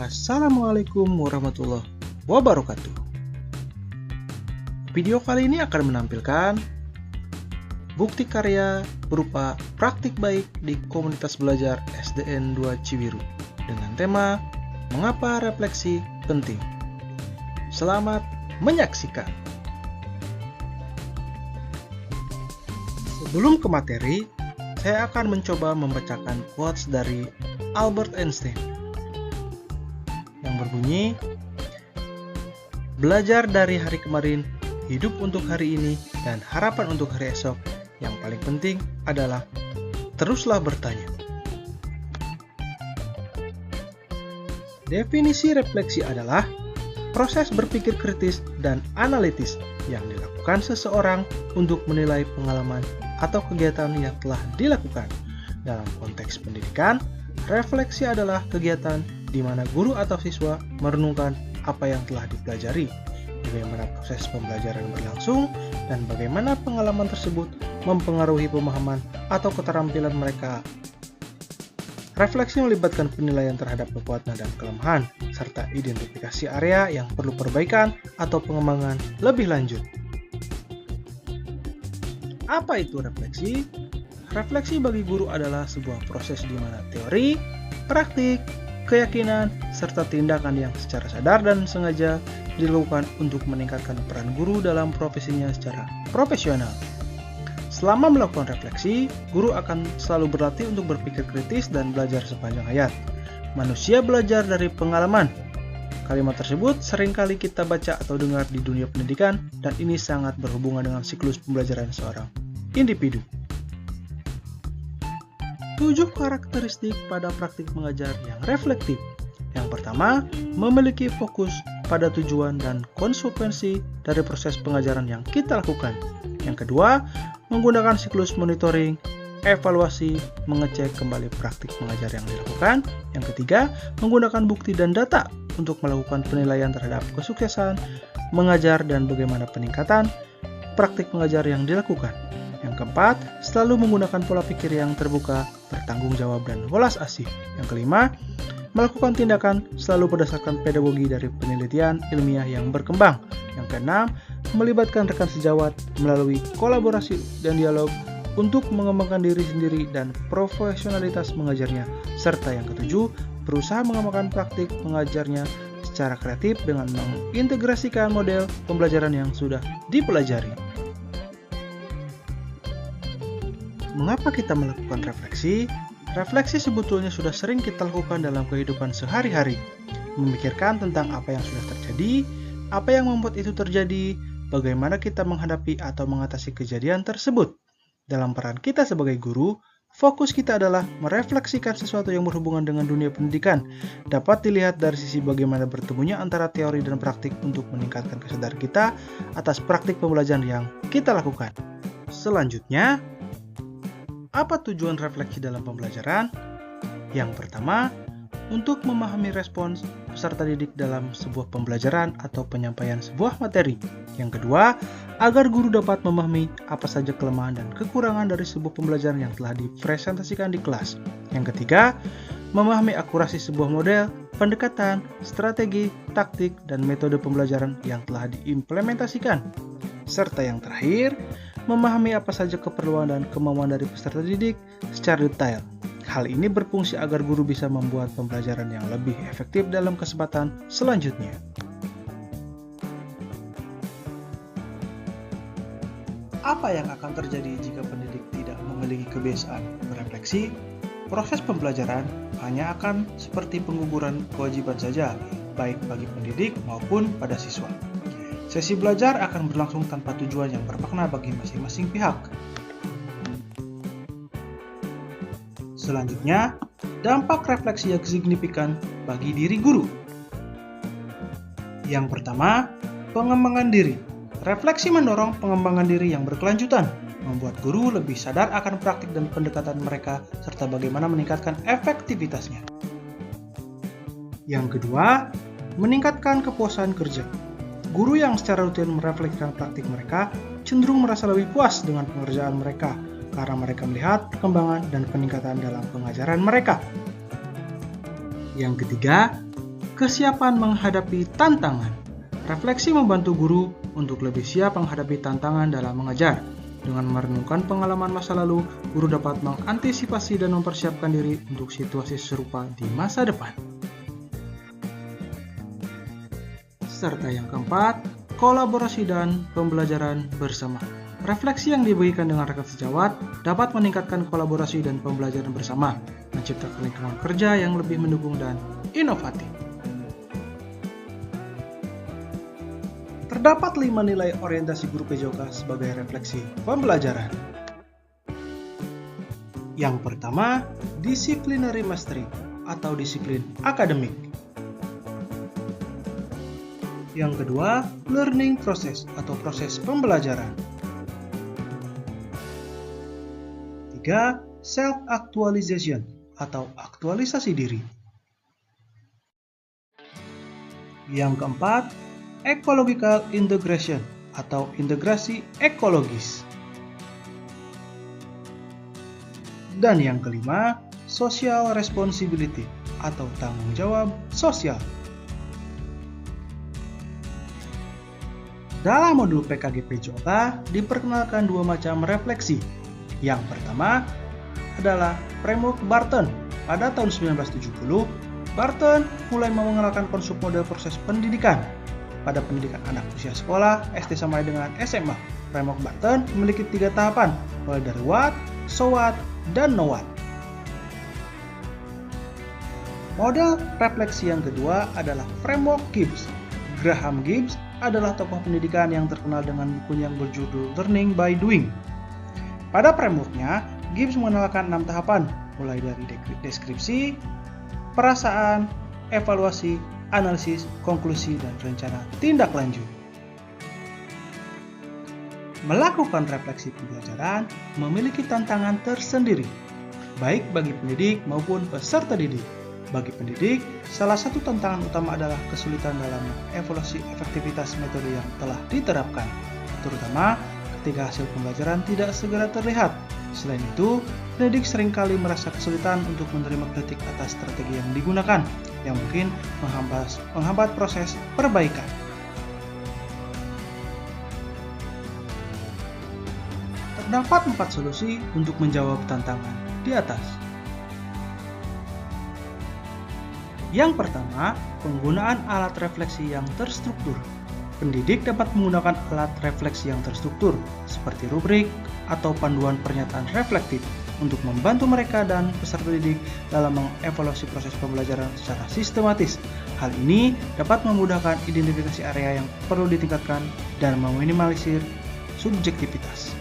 Assalamualaikum warahmatullahi wabarakatuh. Video kali ini akan menampilkan bukti karya berupa praktik baik di komunitas belajar SDN 2 Ciwiru dengan tema Mengapa Refleksi Penting. Selamat menyaksikan. Sebelum ke materi, saya akan mencoba membacakan quotes dari Albert Einstein yang berbunyi, belajar dari hari kemarin, hidup untuk hari ini, dan harapan untuk hari esok. Yang paling penting adalah teruslah bertanya. Definisi refleksi adalah proses berpikir kritis dan analitis yang dilakukan seseorang untuk menilai pengalaman atau kegiatan yang telah dilakukan. Dalam konteks pendidikan, refleksi adalah kegiatan di mana guru atau siswa merenungkan apa yang telah dipelajari, bagaimana proses pembelajaran berlangsung, dan bagaimana pengalaman tersebut mempengaruhi pemahaman atau keterampilan mereka. Refleksi melibatkan penilaian terhadap kekuatan dan kelemahan, serta identifikasi area yang perlu perbaikan atau pengembangan lebih lanjut. Apa itu refleksi? Refleksi bagi guru adalah sebuah proses di mana teori, praktik, keyakinan, serta tindakan yang secara sadar dan sengaja dilakukan untuk meningkatkan peran guru dalam profesinya secara profesional. Selama melakukan refleksi, guru akan selalu berlatih untuk berpikir kritis dan belajar sepanjang hayat. Manusia belajar dari pengalaman. Kalimat tersebut seringkali kita baca atau dengar di dunia pendidikan, dan ini sangat berhubungan dengan siklus pembelajaran seorang individu. 7 karakteristik pada praktik mengajar yang reflektif. Yang pertama, memiliki fokus pada tujuan dan konsekuensi dari proses pengajaran yang kita lakukan. Yang kedua, menggunakan siklus monitoring, evaluasi, mengecek kembali praktik mengajar yang dilakukan. Yang ketiga, menggunakan bukti dan data untuk melakukan penilaian terhadap kesuksesan mengajar dan bagaimana peningkatan praktik mengajar yang dilakukan. Yang keempat, selalu menggunakan pola pikir yang terbuka, bertanggung jawab, dan welas asih. Yang kelima, melakukan tindakan selalu berdasarkan pedagogi dari penelitian ilmiah yang berkembang. Yang keenam, melibatkan rekan sejawat melalui kolaborasi dan dialog untuk mengembangkan diri sendiri dan profesionalitas mengajarnya. Serta yang ketujuh, berusaha mengembangkan praktik mengajarnya secara kreatif dengan mengintegrasikan model pembelajaran yang sudah dipelajari. Mengapa kita melakukan refleksi? Refleksi sebetulnya sudah sering kita lakukan dalam kehidupan sehari-hari. Memikirkan tentang apa yang sudah terjadi, apa yang membuat itu terjadi, bagaimana kita menghadapi atau mengatasi kejadian tersebut. Dalam peran kita sebagai guru, fokus kita adalah merefleksikan sesuatu yang berhubungan dengan dunia pendidikan. Dapat dilihat dari sisi bagaimana bertemunya antara teori dan praktik untuk meningkatkan kesadaran kita atas praktik pembelajaran yang kita lakukan. Selanjutnya, apa tujuan refleksi dalam pembelajaran? Yang pertama, untuk memahami respons peserta didik dalam sebuah pembelajaran atau penyampaian sebuah materi. Yang kedua, agar guru dapat memahami apa saja kelemahan dan kekurangan dari sebuah pembelajaran yang telah dipresentasikan di kelas. Yang ketiga, memahami akurasi sebuah model, pendekatan, strategi, taktik, dan metode pembelajaran yang telah diimplementasikan. Serta yang terakhir, memahami apa saja keperluan dan kemauan dari peserta didik secara detail. Hal ini berfungsi agar guru bisa membuat pembelajaran yang lebih efektif dalam kesempatan selanjutnya. Apa yang akan terjadi jika pendidik tidak memiliki kebiasaan berefleksi? Proses pembelajaran hanya akan seperti pengguguran kewajiban saja, baik bagi pendidik maupun pada siswa. Sesi belajar akan berlangsung tanpa tujuan yang bermakna bagi masing-masing pihak. Selanjutnya, dampak refleksi yang signifikan bagi diri guru. Yang pertama, pengembangan diri. Refleksi mendorong pengembangan diri yang berkelanjutan, membuat guru lebih sadar akan praktik dan pendekatan mereka, serta bagaimana meningkatkan efektivitasnya. Yang kedua, meningkatkan kepuasan kerja. Guru yang secara rutin merefleksikan praktik mereka cenderung merasa lebih puas dengan pengerjaan mereka karena mereka melihat perkembangan dan peningkatan dalam pengajaran mereka. Yang ketiga, Kesiapan menghadapi tantangan. Refleksi membantu guru untuk lebih siap menghadapi tantangan dalam mengajar. Dengan merenungkan pengalaman masa lalu, guru dapat mengantisipasi dan mempersiapkan diri untuk situasi serupa di masa depan. Serta yang keempat, kolaborasi dan pembelajaran bersama. Refleksi yang dibagikan dengan rekan sejawat dapat meningkatkan kolaborasi dan pembelajaran bersama, menciptakan lingkungan kerja yang lebih mendukung dan inovatif. Terdapat 5 nilai orientasi guru PJOK sebagai refleksi pembelajaran. Yang pertama, disciplinary mastery atau disiplin akademik. Yang kedua, learning process atau proses pembelajaran. 3. Self-actualization atau aktualisasi diri. Yang keempat, ecological integration atau integrasi ekologis. Dan yang kelima, social responsibility atau tanggung jawab sosial. Dalam modul PKG PJOK diperkenalkan dua macam refleksi. Yang pertama adalah framework Barton. Pada tahun 1970, Barton mulai mengenalkan konsep model proses pendidikan pada pendidikan anak usia sekolah, SD sampai dengan SMA. Framework Barton memiliki 3 tahapan, mulai dari what, so what, dan know what. Model refleksi yang kedua adalah framework Gibbs. Graham Gibbs adalah tokoh pendidikan yang terkenal dengan bukunya yang berjudul Learning by Doing. Pada frameworknya, Gibbs mengenalkan 6 tahapan, mulai dari deskripsi, perasaan, evaluasi, analisis, konklusi, dan rencana tindak lanjut. Melakukan refleksi pembelajaran memiliki tantangan tersendiri, baik bagi pendidik maupun peserta didik. Bagi pendidik, salah satu tantangan utama adalah kesulitan dalam mengevaluasi efektivitas metode yang telah diterapkan, terutama ketika hasil pembelajaran tidak segera terlihat. Selain itu, pendidik seringkali merasa kesulitan untuk menerima kritik atas strategi yang digunakan, yang mungkin menghambat proses perbaikan. Terdapat 4 solusi untuk menjawab tantangan di atas. Yang pertama, penggunaan alat refleksi yang terstruktur. Pendidik dapat menggunakan alat refleksi yang terstruktur, seperti rubrik atau panduan pernyataan reflektif, untuk membantu mereka dan peserta didik dalam mengevaluasi proses pembelajaran secara sistematis. Hal ini dapat memudahkan identifikasi area yang perlu ditingkatkan dan meminimalisir subjektivitas.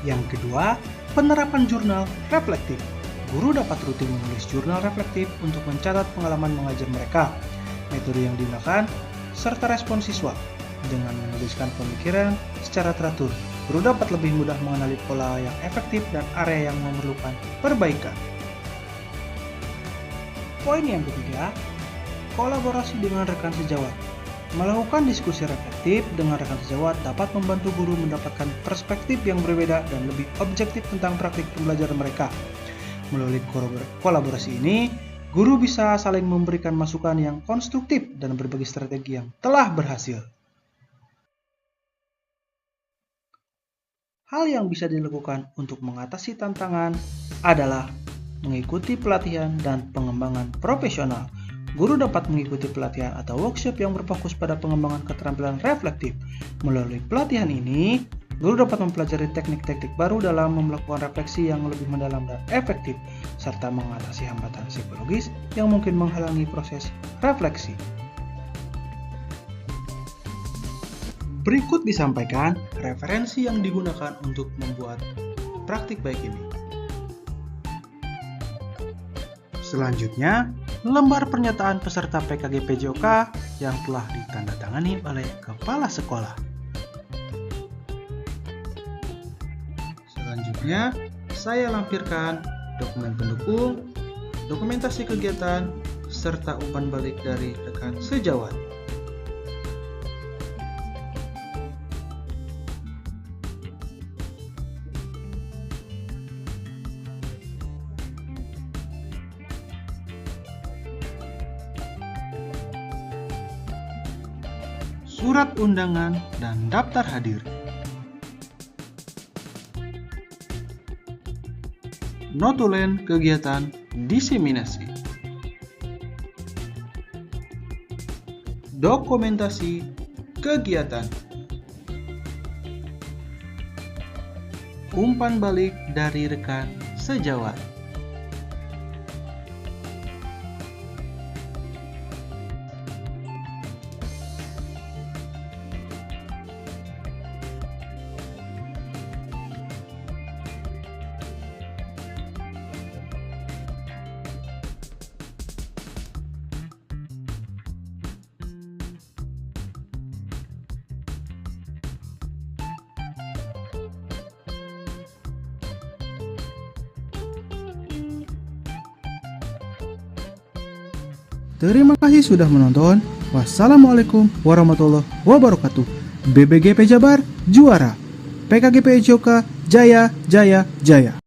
Yang kedua, penerapan jurnal reflektif. Guru dapat rutin menulis jurnal reflektif untuk mencatat pengalaman mengajar mereka, metode yang digunakan, serta respon siswa. Dengan menuliskan pemikiran secara teratur, guru dapat lebih mudah mengenali pola yang efektif dan area yang memerlukan perbaikan. Poin yang ketiga, kolaborasi dengan rekan sejawat. Melakukan diskusi reflektif dengan rekan sejawat dapat membantu guru mendapatkan perspektif yang berbeda dan lebih objektif tentang praktik pembelajaran mereka. Melalui kolaborasi ini, guru bisa saling memberikan masukan yang konstruktif dan berbagi strategi yang telah berhasil. Hal yang bisa dilakukan untuk mengatasi tantangan adalah mengikuti pelatihan dan pengembangan profesional. Guru dapat mengikuti pelatihan atau workshop yang berfokus pada pengembangan keterampilan reflektif. Melalui pelatihan ini, guru dapat mempelajari teknik-teknik baru dalam melakukan refleksi yang lebih mendalam dan efektif, serta mengatasi hambatan psikologis yang mungkin menghalangi proses refleksi. Berikut disampaikan referensi yang digunakan untuk membuat praktik baik ini. Selanjutnya, lembar pernyataan peserta PKG PJOK yang telah ditandatangani oleh kepala sekolah. Selanjutnya, saya lampirkan dokumen pendukung, dokumentasi kegiatan, serta umpan balik dari rekan sejawat. surat undangan, dan daftar hadir. Notulen kegiatan diseminasi. Dokumentasi kegiatan. Umpan balik dari rekan sejawat. Terima kasih sudah menonton. Wassalamualaikum warahmatullahi wabarakatuh. BBGP Jabar juara. PKGP Joka Jaya Jaya Jaya.